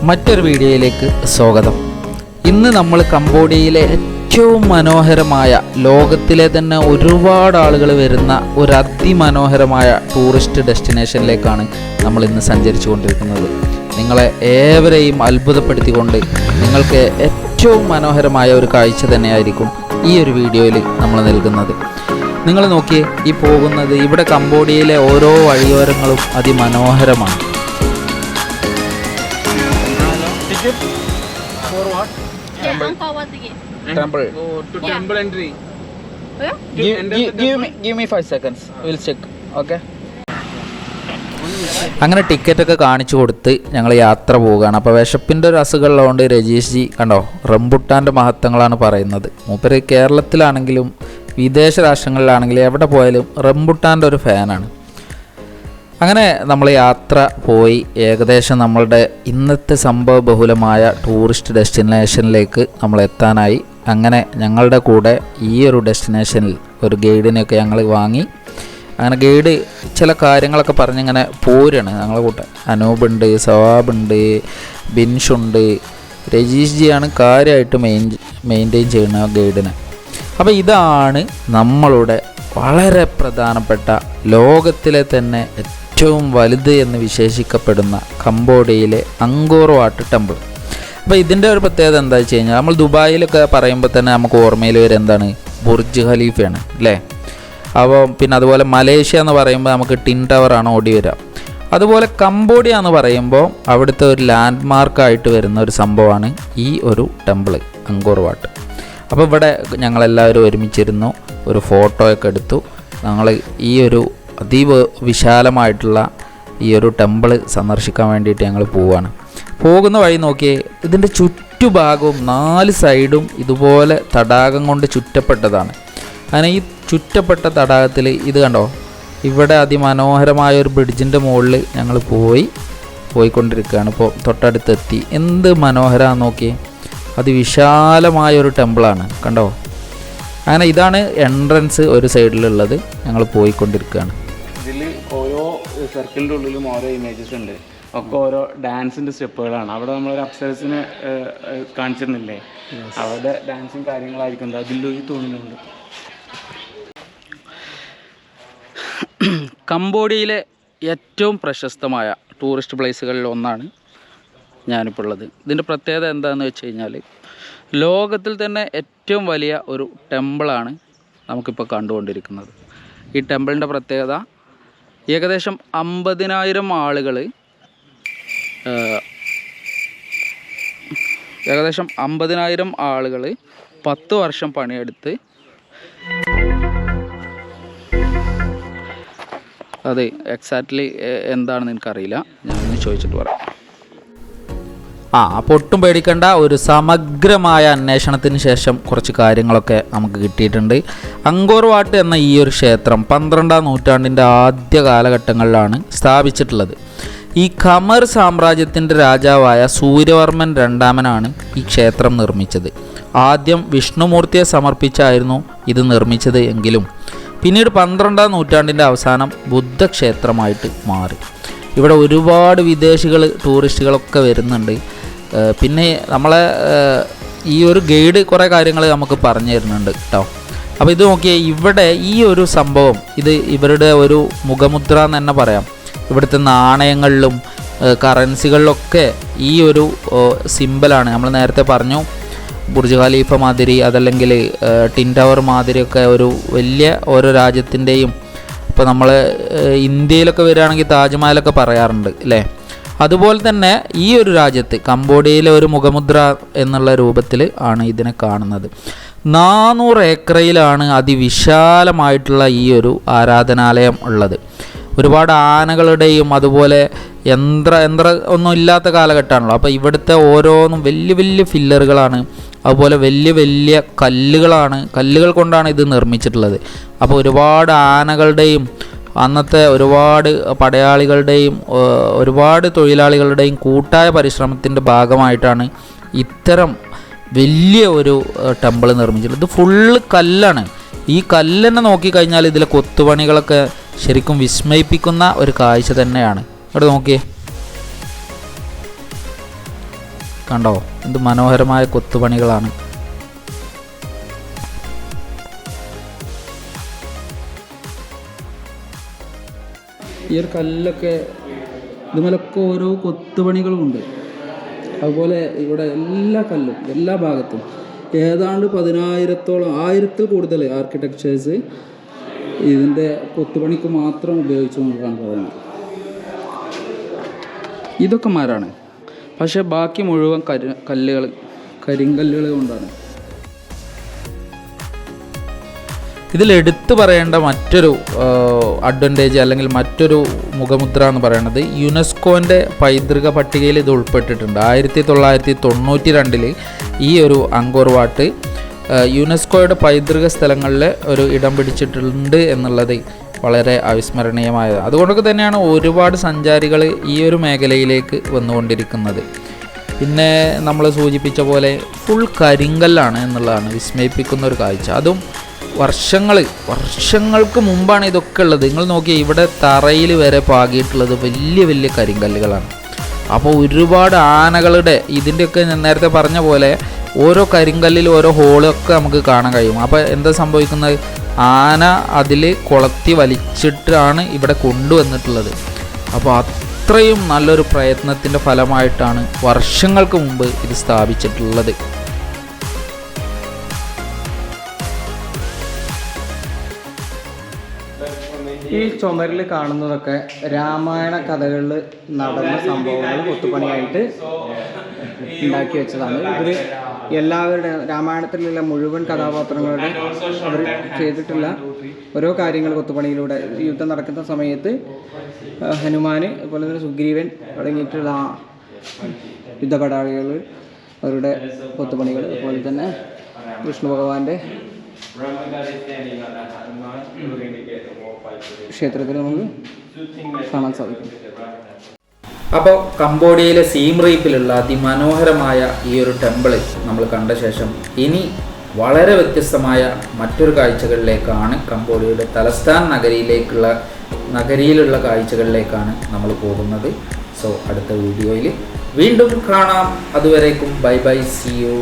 മറ്റൊരു വീഡിയോയിലേക്ക് സ്വാഗതം. ഇന്ന് നമ്മൾ കംബോഡിയയിലെ ഏറ്റവും മനോഹരമായ, ലോകത്തിലെ തന്നെ ഒരുപാട് ആളുകൾ വരുന്ന ഒരു അതിമനോഹരമായ ടൂറിസ്റ്റ് ഡെസ്റ്റിനേഷനിലേക്കാണ് നമ്മൾ ഇന്ന് സഞ്ചരിച്ചു കൊണ്ടിരിക്കുന്നത്. നിങ്ങളെ ഏവരെയും അത്ഭുതപ്പെടുത്തിക്കൊണ്ട് നിങ്ങൾക്ക് ഏറ്റവും മനോഹരമായ ഒരു കാഴ്ച തന്നെയായിരിക്കും ഈ ഒരു വീഡിയോയിൽ നമ്മൾ നൽകുന്നത്. നിങ്ങൾ നോക്കിയേ, ഈ പോകുന്നത് ഇവിടെ കംബോഡിയയിലെ ഓരോ വഴിയോരങ്ങളും അതിമനോഹരമാണ്. Temple. Oh, to temple entry. Give me 5 seconds. We'll check. Okay. അങ്ങനെ ടിക്കറ്റൊക്കെ കാണിച്ചു കൊടുത്ത് ഞങ്ങൾ യാത്ര പോവുകയാണ്. അപ്പോൾ വിശപ്പിൻ്റെ ഒരു അസുഖമുള്ളതുകൊണ്ട് രജീഷ് ജി കണ്ടോ, റംബുട്ടാൻ്റെ മഹത്വങ്ങളാണ് പറയുന്നത്. മൂപ്പര് കേരളത്തിലാണെങ്കിലും വിദേശ രാഷ്ട്രങ്ങളിലാണെങ്കിലും എവിടെ പോയാലും റംബുട്ടാൻ്റെ ഒരു ഫാനാണ്. അങ്ങനെ നമ്മൾ യാത്ര പോയി ഏകദേശം നമ്മളുടെ ഇന്നത്തെ സംഭവ ബഹുലമായ ടൂറിസ്റ്റ് ഡെസ്റ്റിനേഷനിലേക്ക് നമ്മൾ എത്താനായി. അങ്ങനെ ഞങ്ങളുടെ കൂടെ ഈ ഒരു ഡെസ്റ്റിനേഷനിൽ ഒരു ഗൈഡിനെയൊക്കെ ഞങ്ങൾ വാങ്ങി. അങ്ങനെ ഗൈഡ് ചില കാര്യങ്ങളൊക്കെ പറഞ്ഞിങ്ങനെ പോരാണ് ഞങ്ങളെ കൂട്ടെ. അനൂപുണ്ട്, സവാബുണ്ട്, ബിൻഷുണ്ട്, രജീഷ് ജിയാണ് കാര്യമായിട്ട് മെയിൻറ്റെയിൻ ചെയ്യുന്ന ഗൈഡിനെ. അപ്പോൾ ഇതാണ് നമ്മളുടെ വളരെ പ്രധാനപ്പെട്ട, ലോകത്തിലെ തന്നെ ഏറ്റവും വലുത് എന്ന് വിശേഷിക്കപ്പെടുന്ന കംബോഡിയയിലെ അങ്കോർ വാട്ട് ടെമ്പിൾ. അപ്പോൾ ഇതിൻ്റെ ഒരു പ്രത്യേകത എന്താ വെച്ച് കഴിഞ്ഞാൽ, നമ്മൾ ദുബായിലൊക്കെ പറയുമ്പോൾ തന്നെ നമുക്ക് ഓർമ്മയിൽ വരും എന്താണ്, ബുർജ് ഖലീഫയാണ് അല്ലേ. അപ്പോൾ പിന്നെ അതുപോലെ മലേഷ്യ എന്ന് പറയുമ്പോൾ നമുക്ക് ടിൻ ടവറാണ് ഓടി വരിക. അതുപോലെ കംബോഡിയ എന്ന് പറയുമ്പോൾ അവിടുത്തെ ഒരു ലാൻഡ് മാർക്കായിട്ട് വരുന്ന ഒരു സംഭവമാണ് ഈ ഒരു ടെമ്പിൾ അങ്കോർ വാട്ട്. അപ്പോൾ ഇവിടെ ഞങ്ങളെല്ലാവരും ഒരുമിച്ചിരുന്നു, ഒരു ഫോട്ടോയൊക്കെ എടുത്തു. ഞങ്ങൾ ഈ ഒരു വിശാലമായിട്ടുള്ള ഈ ഒരു ടെമ്പിൾ സന്ദർശിക്കാൻ വേണ്ടിയിട്ട് ഞങ്ങൾ പോവുകയാണ്. പോകുന്ന വഴി നോക്കിയേ, ഇതിൻ്റെ ചുറ്റുഭാഗവും 4 സൈഡും ഇതുപോലെ തടാകം കൊണ്ട് ചുറ്റപ്പെട്ടതാണ്. അങ്ങനെ ഈ ചുറ്റപ്പെട്ട തടാകത്തിൽ ഇത് കണ്ടോ, ഇവിടെ അതിമനോഹരമായ ഒരു ബ്രിഡ്ജിൻ്റെ മുകളിൽ ഞങ്ങൾ പോയിക്കൊണ്ടിരിക്കുകയാണ്. ഇപ്പോൾ തൊട്ടടുത്തെത്തി. എന്ത് മനോഹരമാണെന്ന് നോക്കിയേ, അതിവിശാലമായൊരു ടെമ്പിളാണ് കണ്ടോ. അങ്ങനെ ഇതാണ് എൻട്രൻസ് ഒരു സൈഡിലുള്ളത്. ഞങ്ങൾ പോയിക്കൊണ്ടിരിക്കുകയാണ്. ഇതിൽ ഓരോ സർക്കിളിൻ്റെ ഉള്ളിലും ഓരോ ഇമേജസ് ഉണ്ട്, ഒക്കെ ഓരോ ഡാൻസിൻ്റെ സ്റ്റെപ്പുകളാണ്. അവിടെ നമ്മളൊരു അപ്സരസിനെ കാണിച്ചിരുന്നില്ലേ, അവിടെ ഡാൻസും കാര്യങ്ങളായിരിക്കും അതിൻ്റെ ഈ തോന്നുന്നുണ്ട്. കംബോഡിയയിലെ ഏറ്റവും പ്രശസ്തമായ ടൂറിസ്റ്റ് പ്ലേസുകളിൽ ഒന്നാണ് ഞാനിപ്പോൾ ഉള്ളത്. ഇതിൻ്റെ പ്രത്യേകത എന്താണെന്ന് വെച്ച് കഴിഞ്ഞാൽ, ലോകത്തിൽ തന്നെ ഏറ്റവും വലിയ ഒരു ടെമ്പിളാണ് നമുക്കിപ്പോൾ കണ്ടുകൊണ്ടിരിക്കുന്നത്. ഈ ടെമ്പിളിൻ്റെ പ്രത്യേകത, ഏകദേശം 50,000 ആളുകൾ 10 വർഷം പണിയെടുത്ത്, അത് എക്സാക്ട്ലി എന്താണെന്ന് എനിക്കറിയില്ല, ഞാനൊന്ന് ചോദിച്ചിട്ട് പറയാം. അപ്പോൾ ഒട്ടും പേടിക്കേണ്ട, ഒരു സമഗ്രമായ അന്വേഷണത്തിന് ശേഷം കുറച്ച് കാര്യങ്ങളൊക്കെ നമുക്ക് കിട്ടിയിട്ടുണ്ട്. അങ്കോർ വാട്ട് എന്ന ഈ ഒരു ക്ഷേത്രം 12ാം നൂറ്റാണ്ടിൻ്റെ ആദ്യ കാലഘട്ടങ്ങളിലാണ് സ്ഥാപിച്ചിട്ടുള്ളത്. ഈ ഖമർ സാമ്രാജ്യത്തിൻ്റെ രാജാവായ സൂര്യവർമ്മൻ രണ്ടാമനാണ് ഈ ക്ഷേത്രം നിർമ്മിച്ചത്. ആദ്യം വിഷ്ണുമൂർത്തിയെ സമർപ്പിച്ചായിരുന്നു ഇത് നിർമ്മിച്ചത് എങ്കിലും പിന്നീട് 12ാം നൂറ്റാണ്ടിൻ്റെ അവസാനം ബുദ്ധക്ഷേത്രമായിട്ട് മാറി. ഇവിടെ ഒരുപാട് വിദേശികൾ, ടൂറിസ്റ്റുകളൊക്കെ വരുന്നുണ്ട്. പിന്നെ നമ്മളെ ഈ ഒരു ഗൈഡ് കുറേ കാര്യങ്ങൾ നമുക്ക് പറഞ്ഞു തരുന്നുണ്ട് കേട്ടോ. അപ്പോൾ ഇത് നോക്കിയാൽ ഇവിടെ ഈ ഒരു സംഭവം, ഇത് ഇവരുടെ ഒരു മുഖമുദ്ര എന്ന് തന്നെ പറയാം. ഇവിടുത്തെ നാണയങ്ങളിലും കറൻസികളിലൊക്കെ ഈ ഒരു സിമ്പലാണ്. നമ്മൾ നേരത്തെ പറഞ്ഞു, ബുർജ് ഖലീഫ മാതിരി, അതല്ലെങ്കിൽ ടിൻ ടവർ മാതിരിയൊക്കെ ഒരു വലിയ ഓരോ രാജ്യത്തിൻ്റെയും, ഇപ്പോൾ നമ്മൾ ഇന്ത്യയിലൊക്കെ വരികയാണെങ്കിൽ താജ്മഹലൊക്കെ പറയാറുണ്ട് അല്ലേ. അതുപോലെ തന്നെ ഈ ഒരു രാജ്യത്ത് കംബോഡിയയിലെ ഒരു മുഖമുദ്ര എന്നുള്ള രൂപത്തിൽ ആണ് ഇതിനെ കാണുന്നത്. 400 ഏക്കറിലാണ് അതിവിശാലമായിട്ടുള്ള ഈ ഒരു ആരാധനാലയം ഉള്ളത്. ഒരുപാട് ആനകളുടെയും അതുപോലെ യന്ത്ര ഒന്നും ഇല്ലാത്ത കാലഘട്ടമാണല്ലോ. അപ്പോൾ ഇവിടുത്തെ ഓരോന്നും വലിയ വലിയ ഫില്ലറുകളാണ്, അതുപോലെ വലിയ വലിയ കല്ലുകൾ കൊണ്ടാണ് ഇത് നിർമ്മിച്ചിട്ടുള്ളത്. അപ്പോൾ ഒരുപാട് ആനകളുടെയും അന്നത്തെ ഒരുപാട് പടയാളികളുടെയും ഒരുപാട് തൊഴിലാളികളുടെയും കൂട്ടായ പരിശ്രമത്തിൻ്റെ ഭാഗമായിട്ടാണ് ഇത്തരം വലിയ ഒരു ടെമ്പിൾ നിർമ്മിച്ചിട്ടുള്ളത്. ഇത് ഫുള്ള് കല്ലാണ്. ഈ കല്ലെന്നെ നോക്കിക്കഴിഞ്ഞാൽ ഇതിലെ കൊത്തുപണികളൊക്കെ ശരിക്കും വിസ്മയിപ്പിക്കുന്ന ഒരു കാഴ്ച തന്നെയാണ്. ഇവിടെ നോക്കിയേ, കണ്ടോ എന്ത് മനോഹരമായ കൊത്തുപണികളാണ്. ഈ ഒരു കല്ലൊക്കെ ഇതുമലൊക്കെ ഓരോ കൊത്തുപണികളുമുണ്ട്. അതുപോലെ ഇവിടെ എല്ലാ കല്ലും എല്ലാ ഭാഗത്തും ഏതാണ്ട് 10,000-ഓളം 1000-ൽ കൂടുതൽ ആർക്കിടെക്ചേഴ്സ് ഇതിൻ്റെ കൊത്തുപണിക്ക് മാത്രം ഉപയോഗിച്ചു നോക്കാൻ പറയുന്നത്. ഇതൊക്കെ മരമാണ്, പക്ഷേ ബാക്കി മുഴുവൻ കരിങ്കല്ലുകൾ കൊണ്ടാണ്. ഇതിലെടുത്തു പറയേണ്ട മറ്റൊരു അഡ്വാൻറ്റേജ് അല്ലെങ്കിൽ മറ്റൊരു മുഖമുദ്ര എന്ന് പറയുന്നത് യുനെസ്കോൻ്റെ പൈതൃക പട്ടികയിൽ ഇത് ഉൾപ്പെട്ടിട്ടുണ്ട്. 1992 ഈ ഒരു അങ്കോർ വാട്ട് യുനെസ്കോയുടെ പൈതൃക സ്ഥലങ്ങളിൽ ഒരു ഇടം പിടിച്ചിട്ടുണ്ട് എന്നുള്ളത് വളരെ അവിസ്മരണീയമായത്. അതുകൊണ്ടൊക്കെ തന്നെയാണ് ഒരുപാട് സഞ്ചാരികൾ ഈ ഒരു മേഖലയിലേക്ക് വന്നുകൊണ്ടിരിക്കുന്നത്. പിന്നെ നമ്മൾ സൂചിപ്പിച്ച പോലെ ഫുൾ കരിങ്കല്ലാണ് എന്നുള്ളതാണ് വിസ്മയിപ്പിക്കുന്ന ഒരു കാഴ്ച. അതും വർഷങ്ങൾക്ക് മുമ്പാണ് ഇതൊക്കെ ഉള്ളത്. നിങ്ങൾ നോക്കിയാൽ ഇവിടെ തറയിൽ വരെ പാകിയിട്ടുള്ളത് വലിയ വലിയ കരിങ്കല്ലുകളാണ്. അപ്പോൾ ഒരുപാട് ആനകളുടെ ഇതിൻ്റെയൊക്കെ ഞാൻ നേരത്തെ പറഞ്ഞ പോലെ ഓരോ കരിങ്കല്ലിൽ ഓരോ ഹോളൊക്കെ നമുക്ക് കാണാൻ കഴിയും. അപ്പോൾ എന്താ സംഭവിക്കുന്നത്, ആന അതിൽ കൊളത്തി വലിച്ചിട്ടാണ് ഇവിടെ കൊണ്ടുവന്നിട്ടുള്ളത്. അപ്പോൾ അത്രയും നല്ലൊരു പ്രയത്നത്തിൻ്റെ ഫലമായിട്ടാണ് വർഷങ്ങൾക്ക് മുമ്പ് ഇത് സ്ഥാപിച്ചിട്ടുള്ളത്. ഈ ചുമരിൽ കാണുന്നതൊക്കെ രാമായണ കഥകളിൽ നടന്ന സംഭവങ്ങൾ കൊത്തുപണിയായിട്ട് ഉണ്ടാക്കി വെച്ചതാണ്. ഇതിൽ എല്ലാവരുടെ രാമായണത്തിലുള്ള മുഴുവൻ കഥാപാത്രങ്ങളുടെ അവർ ചെയ്തിട്ടുള്ള ഓരോ കാര്യങ്ങൾ കൊത്തുപണിയിലൂടെ യുദ്ധം നടക്കുന്ന സമയത്ത് ഹനുമാൻ, അതുപോലെ തന്നെ സുഗ്രീവൻ അടങ്ങിയിട്ടുള്ള യുദ്ധപടാളികൾ അവരുടെ കൊത്തുപണികൾ, അതുപോലെ തന്നെ വിഷ്ണു ഭഗവാന്റെ ക്ഷേത്രത്തിൽ നമുക്ക് കാണാൻ സാധിക്കും. അപ്പോൾ കംബോഡിയയിലെ സീം റീപ്പിലുള്ള അതിമനോഹരമായ ഈ ഒരു ടെമ്പിള് നമ്മൾ കണ്ട ശേഷം ഇനി വളരെ വ്യത്യസ്തമായ മറ്റൊരു കാഴ്ചകളിലേക്കാണ്, കംബോഡിയയുടെ തലസ്ഥാന നഗരിയിലുള്ള കാഴ്ചകളിലേക്കാണ് നമ്മൾ പോകുന്നത്. സോ അടുത്ത വീഡിയോയിൽ വീണ്ടും കാണാം. അതുവരേക്കും ബൈ ബൈ, സീ യു.